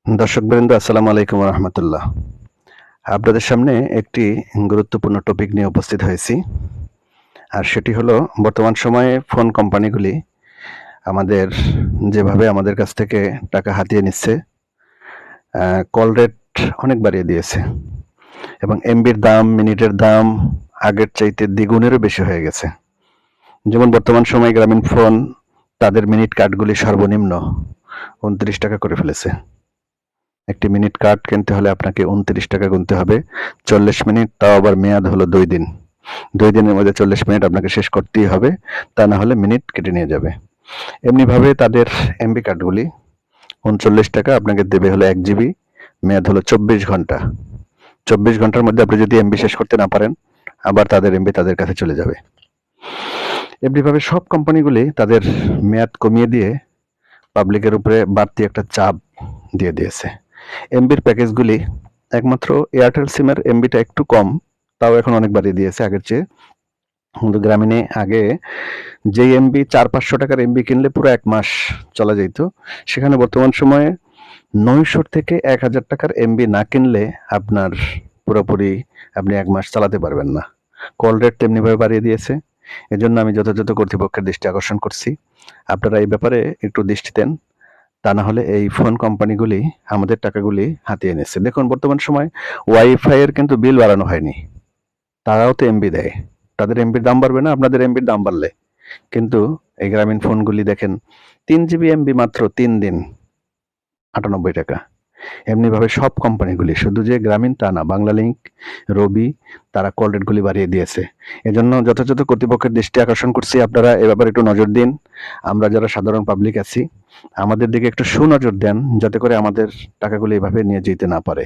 দর্শকবৃন্দ, আসসালামু আলাইকুম রহমতুল্লাহ। আপনাদের সামনে একটি গুরুত্বপূর্ণ টপিক নিয়ে উপস্থিত হয়েছি। আর সেটি হলো, বর্তমান সময়ে ফোন কোম্পানিগুলি আমাদের যেভাবে আমাদের কাছ থেকে টাকা হাতিয়ে নিচ্ছে, কল রেট অনেক বাড়িয়ে দিয়েছে এবং এমবির দাম, মিনিটের দাম আগের চাইতে দ্বিগুণেরও বেশি হয়ে গেছে। যেমন বর্তমান সময়ে গ্রামীণ ফোন তাদের মিনিট কার্ডগুলি সর্বনিম্ন 29 টাকা করে ফেলেছে। একটি মিনিট কার্ড কিনতে হলে আপনাকে 29 টাকা গুনতে হবে। 40 মিনিট, তাও আবার মেয়াদ হলো 2 দিন। 2 দিনের মধ্যে 40 মিনিট আপনাকে শেষ করতেই হবে, তা না হলে মিনিট কেটে নিয়ে যাবে। এমনিভাবে তাদের এমবি কার্ডগুলি 39 টাকা আপনাকে দেবে হলো 1 জিবি, মেয়াদ হলো 24 ঘন্টা। 24 ঘন্টার মধ্যে আপনি যদি এমবি শেষ করতে না পারেন, আবার তাদের এমবি তাদের কাছে চলে যাবে। এমনিভাবে সব কোম্পানিগুলি তাদের মেয়াদ কমিয়ে দিয়ে পাবলিকের উপরে বাড়তি একটা চাপ দিয়ে দিয়েছে। এমবির প্যাকেজগুলি একমাত্র এয়ারটেল সিমের এমবিটা একটু কম, তাও এখন অনেক বাড়িয়ে দিয়েছে আগের চেয়ে। কিন্তু গ্রামীণে আগে যেই এমবি 400-500 টাকার এমবি কিনলে পুরো 1 মাস চলা যেত, সেখানে বর্তমান সময়ে 900 থেকে 1000 টাকার এমবি না কিনলে আপনার পুরোপুরি আপনি 1 মাস চালাতে পারবেন না। কল রেট তেমনিভাবে বাড়িয়ে দিয়েছে। এজন্য আমি যথাযথ কর্তৃপক্ষের দৃষ্টি আকর্ষণ করছি, আপনারা এই ব্যাপারে একটু দৃষ্টি দেন। তা না হলে এই ফোন কোম্পানিগুলি আমাদের টাকাগুলি হাতিয়ে নিচ্ছে। দেখুন, বর্তমান সময় ওয়াইফাই এর কিন্তু বিল বাড়ানো হয়নি, তারাও তো এমবি দেয়। তাদের এমবির দাম বাড়বে না আপনাদের এমবির দাম বাড়লে। কিন্তু এই গ্রামীণ ফোনগুলি দেখেন, 3 জিবি এমবি মাত্র 3 দিন 98 টাকা। এমনিভাবে সব কোম্পানিগুলি, শুধু যে গ্রামীণ তা না, বাংলা লিংক, রবি, তারা কল রেটগুলি বাড়িয়ে দিয়েছে। এজন্য যথাযথ কর্তৃপক্ষের দৃষ্টি আকর্ষণ করছি, আপনারা এ ব্যাপারে একটু নজর দিন। আমরা যারা সাধারণ পাবলিক আছি, আমাদের দিকে একটু সুনজর দেন, যাতে করে আমাদের টাকাগুলো এভাবে নিয়ে যেতে না পারে।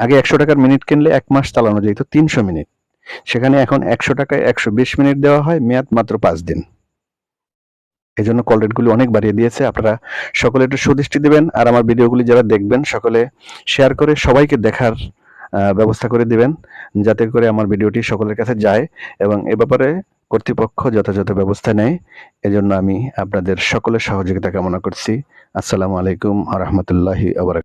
আগে 100 টাকার মিনিট কিনলে 1 মাস চালানো যেত 300 মিনিট, সেখানে এখন 100 টাকায় 120 মিনিট দেওয়া হয়, মেয়াদ মাত্র 5 দিন। এজন্য কল রেটগুলি অনেক বাড়িয়ে দিয়েছে। আপনারা সকলে একটু সুদৃষ্টি দিবেন, আর আমার ভিডিওগুলি যারা দেখবেন সকলে শেয়ার করে সবাইকে দেখার ব্যবস্থা করে দিবেন, যাতে করে আমার ভিডিওটি সকলের কাছে যায় এবং এ ব্যাপারে কর্তৃপক্ষ যথাযথ ব্যবস্থা নেয়। এজন্য আমি আপনাদের সকলের সহযোগিতা কামনা করছি। আসসালামু আলাইকুম ওয়া রাহমাতুল্লাহি ওয়া বারাকাতুহু।